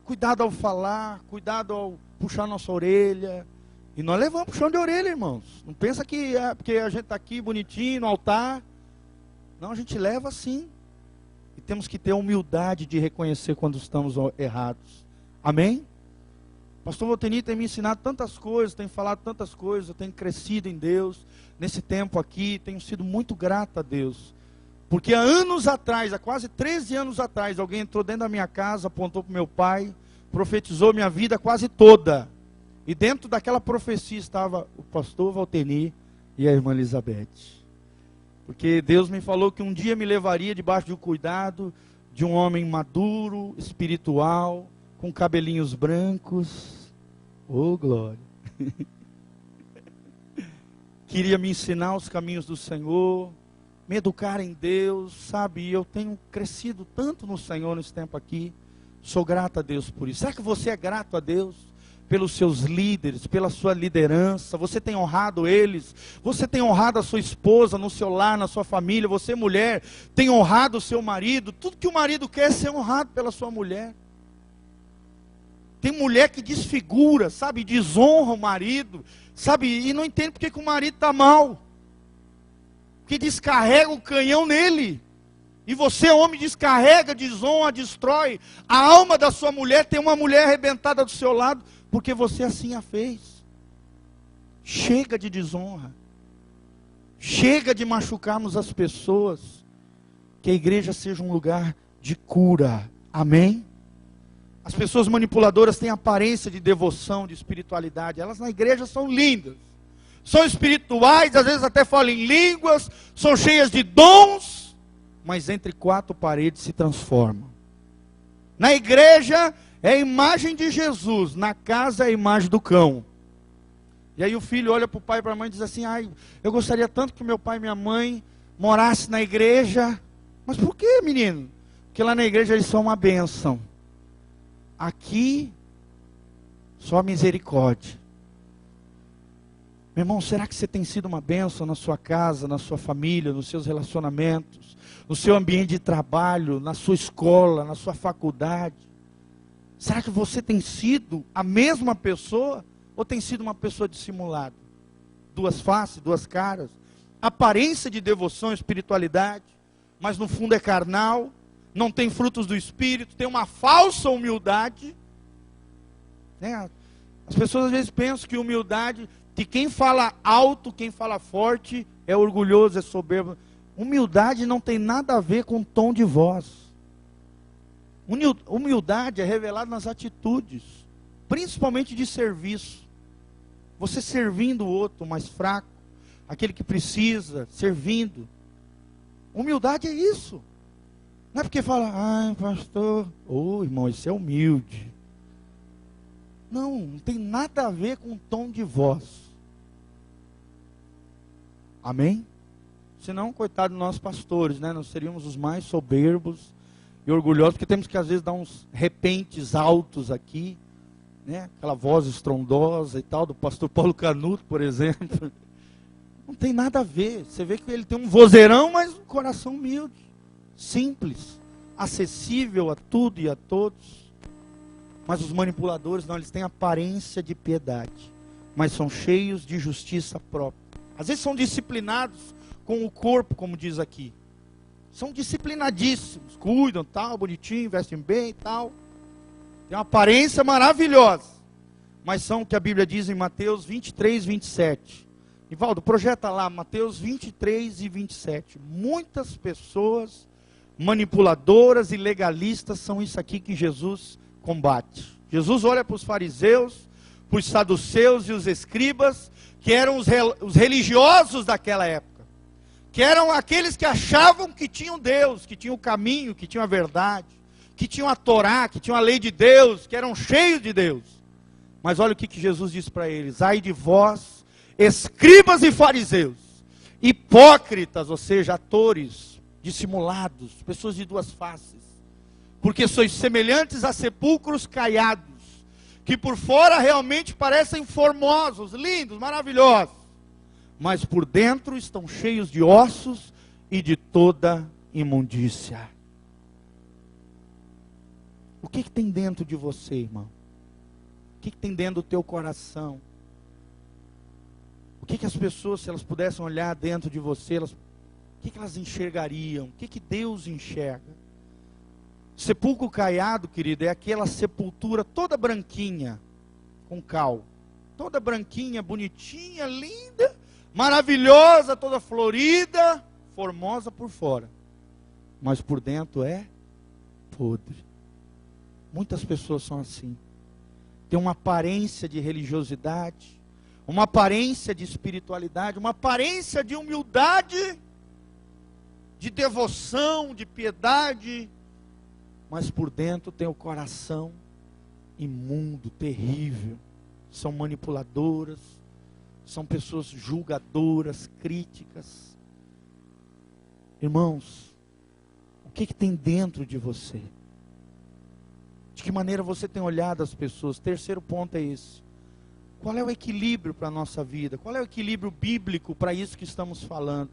Cuidado ao falar, cuidado ao puxar nossa orelha. E nós levamos puxão de orelha, irmãos. Não pensa que é porque a gente está aqui bonitinho no altar. Não, a gente leva sim. E temos que ter a humildade de reconhecer quando estamos errados. Amém? Pastor Valteni tem me ensinado tantas coisas, tem falado tantas coisas, eu tenho crescido em Deus. Nesse tempo aqui, tenho sido muito grato a Deus. Porque há anos atrás, há quase 13 anos atrás, alguém entrou dentro da minha casa, apontou para o meu pai, profetizou minha vida quase toda. E dentro daquela profecia estava o pastor Valteni e a irmã Elizabeth. Porque Deus me falou que um dia me levaria debaixo do cuidado de um homem maduro, espiritual, com cabelinhos brancos. Oh, glória! Queria me ensinar os caminhos do Senhor, me educar em Deus, sabe? Eu tenho crescido tanto no Senhor nesse tempo aqui. Sou grato a Deus por isso. Será que você é grato a Deus pelos seus líderes, pela sua liderança? Você tem honrado eles? Você tem honrado a sua esposa no seu lar, na sua família? Você, mulher, tem honrado o seu marido? Tudo que o marido quer é ser honrado pela sua mulher. Tem mulher que desfigura, sabe, desonra o marido, sabe, e não entende porque que o marido está mal. Porque descarrega o canhão nele. E você, homem, descarrega, desonra, destrói a alma da sua mulher. Tem uma mulher arrebentada do seu lado, porque você assim a fez. Chega de desonra. Chega de machucarmos as pessoas. Que a igreja seja um lugar de cura. Amém? As pessoas manipuladoras têm aparência de devoção, de espiritualidade. Elas na igreja são lindas. São espirituais, às vezes até falam em línguas. São cheias de dons. Mas entre quatro paredes se transformam. Na igreja é a imagem de Jesus. Na casa é a imagem do cão. E aí o filho olha para o pai e para a mãe e diz assim: ai, eu gostaria tanto que meu pai e minha mãe morassem na igreja. Mas por que, menino? Porque lá na igreja eles são uma bênção. Aqui, só misericórdia. Meu irmão, será que você tem sido uma bênção na sua casa, na sua família, nos seus relacionamentos, no seu ambiente de trabalho, na sua escola, na sua faculdade? Será que você tem sido a mesma pessoa ou tem sido uma pessoa dissimulada? Duas faces, duas caras, aparência de devoção e espiritualidade, mas no fundo é carnal, não tem frutos do Espírito, tem uma falsa humildade. Né? As pessoas às vezes pensam que humildade, que quem fala alto, quem fala forte, é orgulhoso, é soberbo. Humildade não tem nada a ver com tom de voz. Humildade é revelada nas atitudes, principalmente de serviço. Você servindo o outro mais fraco, aquele que precisa, servindo. Humildade é isso. Não é porque fala, ai pastor, irmão, isso é humilde. Não, não tem nada a ver com tom de voz. Amém? Senão, coitado dos nossos pastores, né? Nós seríamos os mais soberbos e orgulhosos, porque temos que às vezes dar uns repentes altos aqui, né? Aquela voz estrondosa e tal, do pastor Paulo Canuto, por exemplo. Não tem nada a ver. Você vê que ele tem um vozeirão, mas um coração humilde, simples, acessível a tudo e a todos. Mas os manipuladores não, eles têm aparência de piedade, mas são cheios de justiça própria. Às vezes são disciplinados com o corpo, como diz aqui. São disciplinadíssimos, cuidam, tal, bonitinho, vestem bem e tal. Tem uma aparência maravilhosa. Mas são o que a Bíblia diz em Mateus 23, 27. Ivaldo, projeta lá, Mateus 23 e 27. Muitas pessoas manipuladoras e legalistas são isso aqui que Jesus combate. Jesus olha para os fariseus, para os saduceus e os escribas, que eram os religiosos daquela época, que eram aqueles que achavam que tinham Deus, que tinham o caminho, que tinham a verdade, que tinham a Torá, que tinham a lei de Deus, que eram cheios de Deus. Mas olha o que Jesus disse para eles: ai de vós, escribas e fariseus, hipócritas, ou seja, atores, dissimulados, pessoas de duas faces, porque sois semelhantes a sepulcros caiados, que por fora realmente parecem formosos, lindos, maravilhosos, mas por dentro estão cheios de ossos e de toda imundícia. O que tem dentro de você, irmão? O que tem dentro do teu coração? O que as pessoas, se elas pudessem olhar dentro de você, o que elas enxergariam? O que Deus enxerga? Sepulcro caiado, querido, é aquela sepultura toda branquinha, com cal. Toda branquinha, bonitinha, linda, maravilhosa, toda florida, formosa por fora. Mas por dentro é podre. Muitas pessoas são assim. Tem uma aparência de religiosidade, uma aparência de espiritualidade, uma aparência de humildade, de devoção, de piedade, mas por dentro tem o coração imundo, terrível. São manipuladoras, são pessoas julgadoras, críticas. Irmãos, o que tem dentro de você? De que maneira você tem olhado as pessoas? Terceiro ponto é esse. Qual é o equilíbrio para a nossa vida? Qual é o equilíbrio bíblico para isso que estamos falando?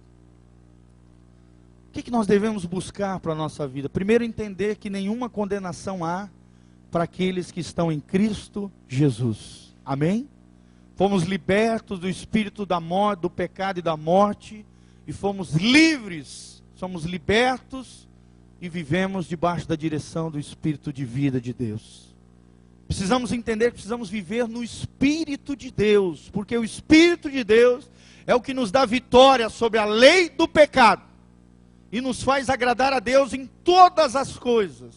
O que nós devemos buscar para a nossa vida? Primeiro, entender que nenhuma condenação há para aqueles que estão em Cristo Jesus. Amém? Fomos libertos do espírito da morte, do pecado e da morte, e fomos livres, somos libertos e vivemos debaixo da direção do Espírito de vida de Deus. Precisamos entender que precisamos viver no Espírito de Deus, porque o Espírito de Deus é o que nos dá vitória sobre a lei do pecado e nos faz agradar a Deus em todas as coisas.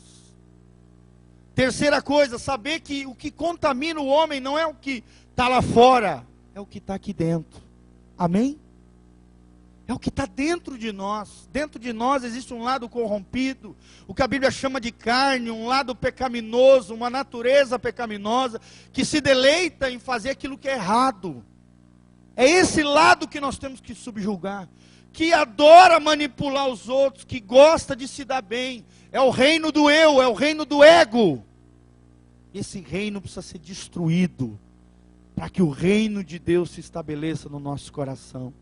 Terceira coisa, saber que o que contamina o homem não é o que está lá fora, é o que está aqui dentro. Amém? É o que está dentro de nós. Dentro de nós existe um lado corrompido, o que a Bíblia chama de carne, um lado pecaminoso, uma natureza pecaminosa, que se deleita em fazer aquilo que é errado. É esse lado que nós temos que subjugar, que adora manipular os outros, que gosta de se dar bem. É o reino do eu, é o reino do ego. Esse reino precisa ser destruído, para que o reino de Deus se estabeleça no nosso coração.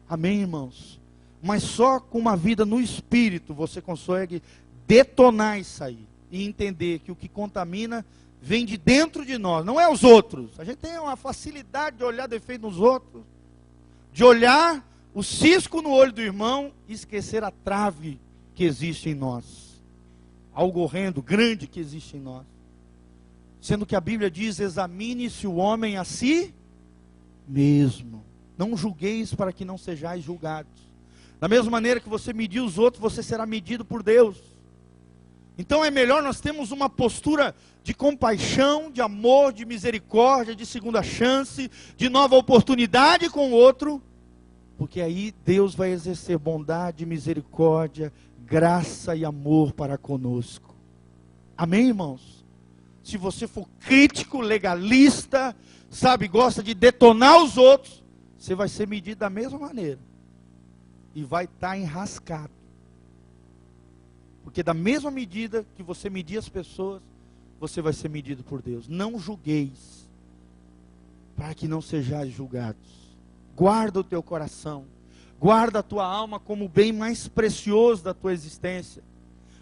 Amém, irmãos? Mas só com uma vida no Espírito você consegue detonar isso aí e entender que o que contamina vem de dentro de nós, não é os outros. A gente tem uma facilidade de olhar defeito nos outros, de olhar o cisco no olho do irmão e esquecer a trave que existe em nós, algo horrendo, grande que existe em nós. Sendo que a Bíblia diz: examine-se o homem a si mesmo. Não julgueis para que não sejais julgados. Da mesma maneira que você medir os outros, você será medido por Deus. Então é melhor nós termos uma postura de compaixão, de amor, de misericórdia, de segunda chance, de nova oportunidade com o outro, porque aí Deus vai exercer bondade, misericórdia, graça e amor para conosco. Amém, irmãos? Se você for crítico, legalista, sabe, gosta de detonar os outros, você vai ser medido da mesma maneira. E vai estar enrascado. Porque da mesma medida que você medir as pessoas, você vai ser medido por Deus. Não julgueis, para que não sejais julgados. Guarda o teu coração. Guarda a tua alma como o bem mais precioso da tua existência.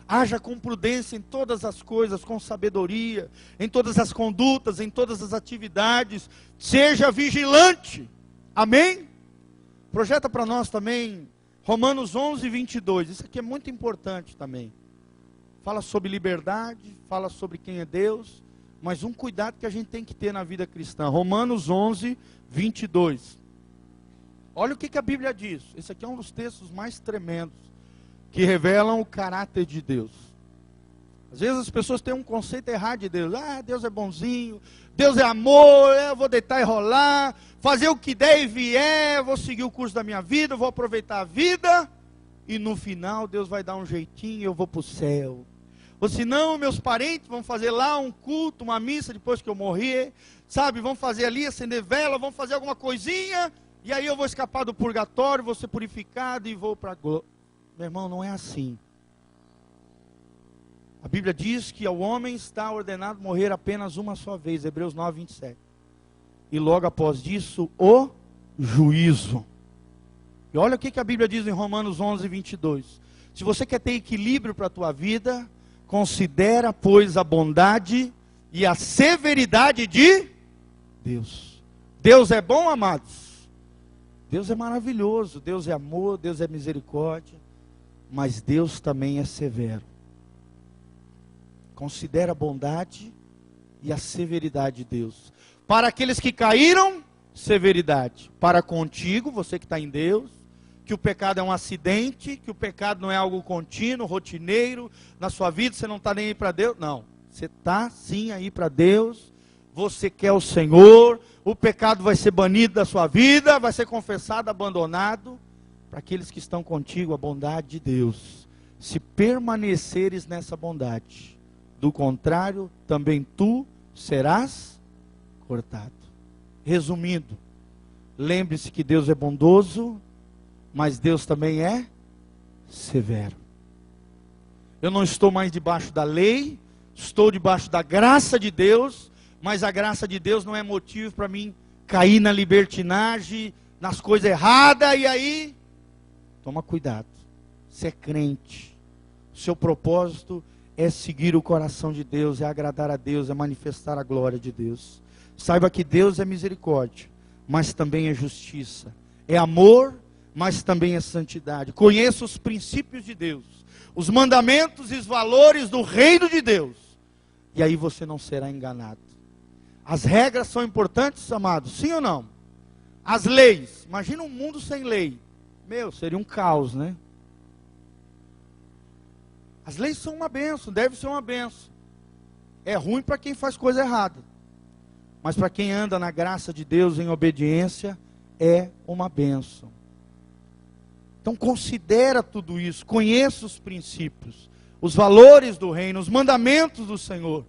Haja com prudência em todas as coisas, com sabedoria, em todas as condutas, em todas as atividades. Seja vigilante. Amém? Projeta para nós também Romanos 11, 22. Isso aqui é muito importante também. Fala sobre liberdade, fala sobre quem é Deus, mas um cuidado que a gente tem que ter na vida cristã. Romanos 11, 22. Olha o que a Bíblia diz. Esse aqui é um dos textos mais tremendos, que revelam o caráter de Deus. Às vezes as pessoas têm um conceito errado de Deus. Ah, Deus é bonzinho, Deus é amor, eu vou deitar e rolar, fazer o que der e vier, vou seguir o curso da minha vida, vou aproveitar a vida, e no final Deus vai dar um jeitinho e eu vou para o céu. Ou senão meus parentes vão fazer lá um culto, uma missa depois que eu morrer, sabe, vão fazer ali, acender vela, vão fazer alguma coisinha, e aí eu vou escapar do purgatório, vou ser purificado e vou para a glória. Meu irmão, não é assim. A Bíblia diz que ao homem está ordenado morrer apenas uma só vez, Hebreus 9, 27. E logo após isso, o juízo. E olha o que a Bíblia diz em Romanos 11, 22. Se você quer ter equilíbrio para a tua vida, considera, pois, a bondade e a severidade de Deus. Deus é bom, amados? Deus é maravilhoso, Deus é amor, Deus é misericórdia, mas Deus também é severo. Considera a bondade e a severidade de Deus. Para aqueles que caíram, severidade. Para contigo, você que está em Deus, que o pecado é um acidente, que o pecado não é algo contínuo, rotineiro, na sua vida você não está nem aí para Deus. Não, você está sim aí para Deus, você quer o Senhor, o pecado vai ser banido da sua vida, vai ser confessado, abandonado. Para aqueles que estão contigo, a bondade de Deus. Se permaneceres nessa bondade, do contrário, também tu serás cortado. Resumindo, lembre-se que Deus é bondoso, mas Deus também é severo. Eu não estou mais debaixo da lei, estou debaixo da graça de Deus, mas a graça de Deus não é motivo para mim cair na libertinagem, nas coisas erradas, e aí, toma cuidado, você é crente, seu propósito é seguir o coração de Deus, é agradar a Deus, é manifestar a glória de Deus. Saiba que Deus é misericórdia, mas também é justiça. É amor, mas também é santidade. Conheça os princípios de Deus, os mandamentos e os valores do reino de Deus. E aí você não será enganado. As regras são importantes, amados, sim ou não? As leis, imagina um mundo sem lei. Meu, seria um caos, né? As leis são uma bênção, deve ser uma bênção. É ruim para quem faz coisa errada. Mas para quem anda na graça de Deus em obediência, é uma bênção. Então considera tudo isso, conheça os princípios, os valores do reino, os mandamentos do Senhor.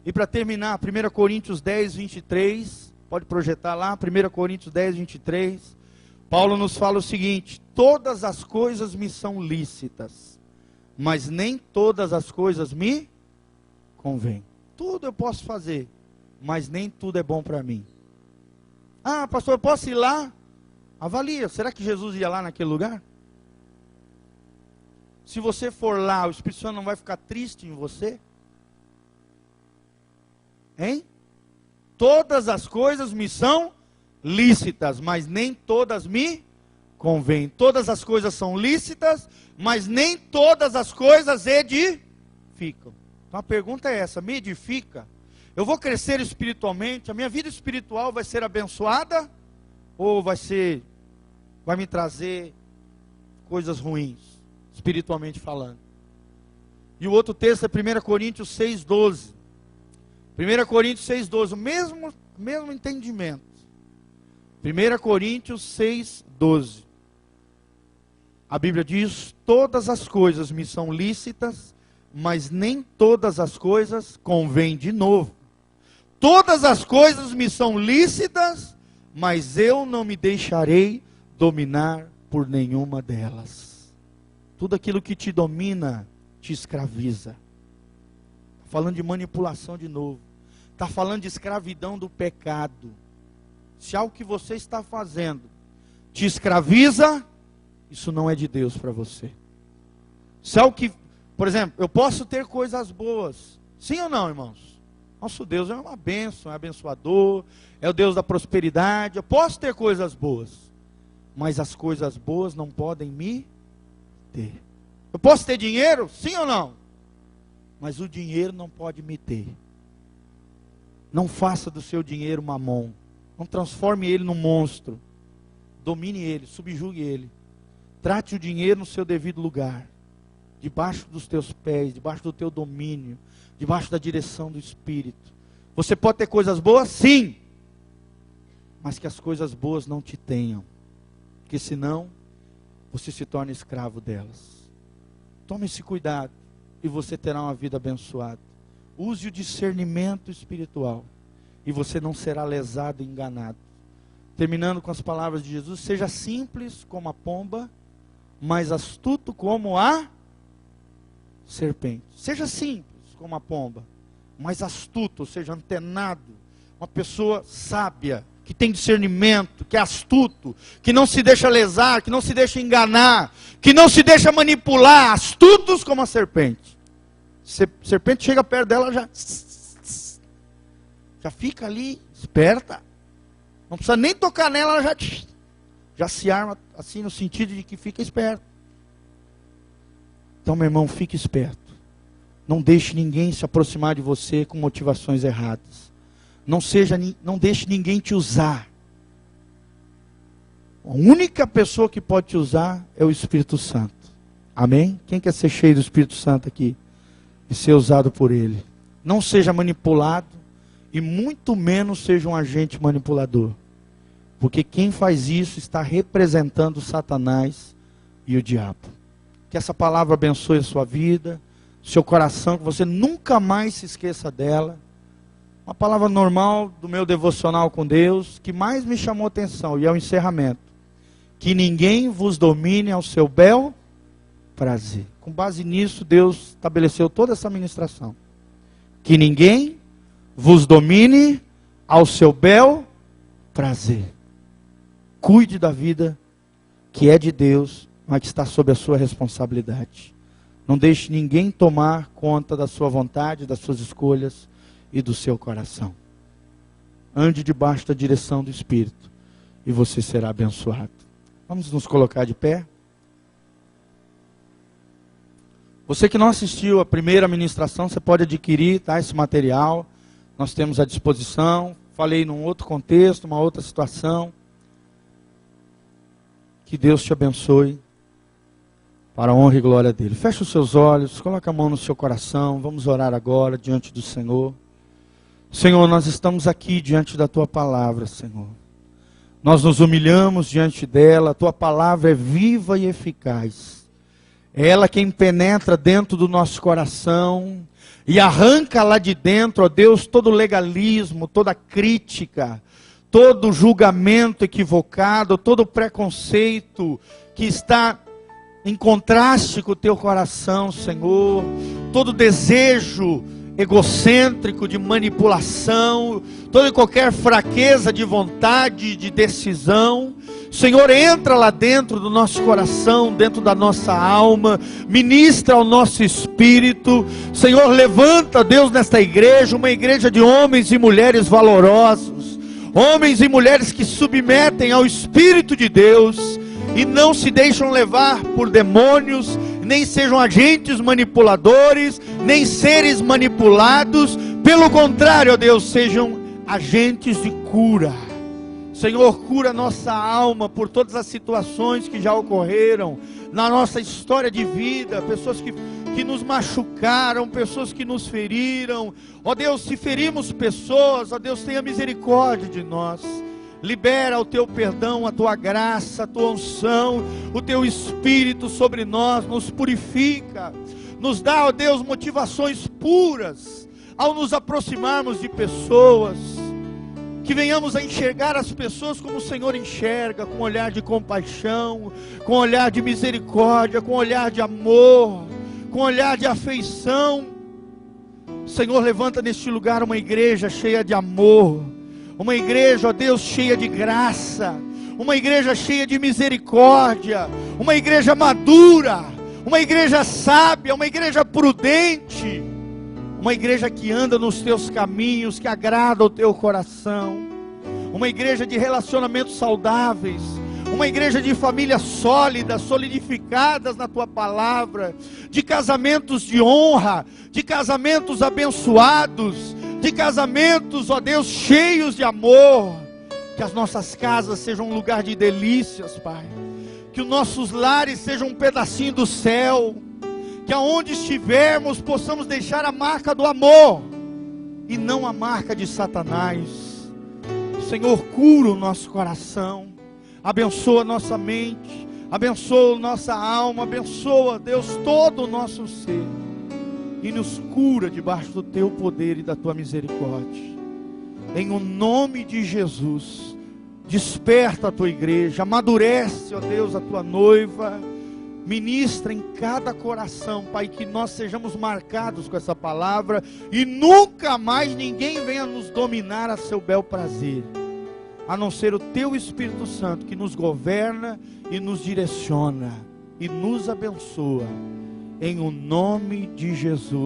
E para terminar, 1 Coríntios 10, 23, pode projetar lá, 1 Coríntios 10, 23, Paulo nos fala o seguinte: todas as coisas me são lícitas, mas nem todas as coisas me convêm. Tudo eu posso fazer, mas nem tudo é bom para mim. Ah, pastor, eu posso ir lá? Avalia, será que Jesus ia lá naquele lugar? Se você for lá, o Espírito Santo não vai ficar triste em você? Hein? Todas as coisas me são lícitas, mas nem todas me convêm. Todas as coisas são lícitas, mas nem todas as coisas edificam. Então a pergunta é essa: me edifica? Eu vou crescer espiritualmente? A minha vida espiritual vai ser abençoada? Ou vai me trazer coisas ruins, espiritualmente falando? E o outro texto é 1 Coríntios 6,12. 1 Coríntios 6,12, o mesmo entendimento. 1 Coríntios 6,12. A Bíblia diz: todas as coisas me são lícitas, mas nem todas as coisas convêm. De novo. Todas as coisas me são lícitas, mas eu não me deixarei dominar por nenhuma delas. Tudo aquilo que te domina, te escraviza. Está falando de manipulação de novo. Está falando de escravidão do pecado. Se algo que você está fazendo te escraviza, isso não é de Deus para você. Se algo que, por exemplo, eu posso ter coisas boas. Sim ou não, irmãos? Nosso Deus é uma bênção, é abençoador, é o Deus da prosperidade. Eu posso ter coisas boas, mas as coisas boas não podem me ter. Eu posso ter dinheiro? Sim ou não? Mas o dinheiro não pode me ter. Não faça do seu dinheiro mamon. Não transforme ele num monstro. Domine ele, subjugue ele. Trate o dinheiro no seu devido lugar. debaixo dos teus pés, debaixo do teu domínio, debaixo da direção do Espírito. Você pode ter coisas boas? Sim. Mas que as coisas boas não te tenham. Porque senão, você se torna escravo delas. Tome esse cuidado e você terá uma vida abençoada. Use o discernimento espiritual e você não será lesado e enganado. Terminando com as palavras de Jesus: seja simples como a pomba, mas astuto como a serpente. Seja simples como a pomba, mas astuto, ou seja, antenado. Uma pessoa sábia, que tem discernimento, que é astuto, que não se deixa lesar, que não se deixa enganar, que não se deixa manipular, astutos como a serpente. Serpente chega perto dela, já fica ali, esperta. Não precisa nem tocar nela, ela já se arma, assim, no sentido de que fica esperto. Então, meu irmão, fique esperto. Não deixe ninguém se aproximar de você com motivações erradas. Não deixe ninguém te usar. A única pessoa que pode te usar é o Espírito Santo. Amém? Quem quer ser cheio do Espírito Santo aqui? E ser usado por Ele. Não seja manipulado e muito menos seja um agente manipulador. Porque quem faz isso está representando Satanás e o diabo. Que essa palavra abençoe a sua vida, seu coração, que você nunca mais se esqueça dela. Uma palavra normal do meu devocional com Deus, que mais me chamou a atenção, e é o encerramento. Que ninguém vos domine ao seu bel prazer. Com base nisso, Deus estabeleceu toda essa ministração. Que ninguém vos domine ao seu bel prazer. Cuide da vida que é de Deus, mas que está sob a sua responsabilidade. Não deixe ninguém tomar conta da sua vontade, das suas escolhas e do seu coração. Ande debaixo da direção do Espírito e você será abençoado. Vamos nos colocar de pé. Você que não assistiu a primeira ministração, você pode adquirir, tá, esse material. Nós temos à disposição. Falei num outro contexto, uma outra situação. Que Deus te abençoe para a honra e glória dele. Feche os seus olhos, coloque a mão no seu coração. Vamos orar agora diante do Senhor. Senhor, nós estamos aqui diante da tua palavra, Senhor. Nós nos humilhamos diante dela. A tua palavra é viva e eficaz. É ela quem penetra dentro do nosso coração e arranca lá de dentro, ó Deus, todo legalismo, toda crítica, todo julgamento equivocado, todo preconceito que está em contraste com o teu coração, Senhor. Todo desejo egocêntrico de manipulação, toda e qualquer fraqueza de vontade, de decisão. Senhor, entra lá dentro do nosso coração, dentro da nossa alma, ministra ao nosso espírito. Senhor, levanta, Deus, nesta igreja, uma igreja de homens e mulheres valorosos, homens e mulheres que submetem ao Espírito de Deus e não se deixam levar por demônios, nem sejam agentes manipuladores, nem seres manipulados. Pelo contrário, ó Deus, sejam agentes de cura. Senhor, cura nossa alma por todas as situações que já ocorreram na nossa história de vida, pessoas que nos machucaram, pessoas que nos feriram. Ó Deus, se ferimos pessoas, ó Deus, tenha misericórdia de nós. Libera o teu perdão, a tua graça, a tua unção, o teu Espírito sobre nós, nos purifica, nos dá, ó Deus, motivações puras, ao nos aproximarmos de pessoas, que venhamos a enxergar as pessoas como o Senhor enxerga, com um olhar de compaixão, com um olhar de misericórdia, com um olhar de amor, com um olhar de afeição. Senhor, levanta neste lugar uma igreja cheia de amor, uma igreja, ó Deus, cheia de graça, uma igreja cheia de misericórdia, uma igreja madura, uma igreja sábia, uma igreja prudente, uma igreja que anda nos teus caminhos, que agrada o teu coração, uma igreja de relacionamentos saudáveis, uma igreja de famílias sólidas, solidificadas na tua palavra, de casamentos de honra, de casamentos abençoados, de casamentos, ó Deus, cheios de amor. Que as nossas casas sejam um lugar de delícias, Pai. Que os nossos lares sejam um pedacinho do céu. Que aonde estivermos possamos deixar a marca do amor e não a marca de Satanás. Senhor, cura o nosso coração, abençoa nossa mente, abençoa nossa alma, abençoa, Deus, todo o nosso ser, e nos cura debaixo do teu poder e da tua misericórdia. Em o nome de Jesus, desperta a tua igreja, amadurece, ó Deus, a tua noiva, ministra em cada coração, Pai, que nós sejamos marcados com essa palavra e nunca mais ninguém venha nos dominar a seu bel prazer, a não ser o teu Espírito Santo que nos governa e nos direciona e nos abençoa, em o nome de Jesus.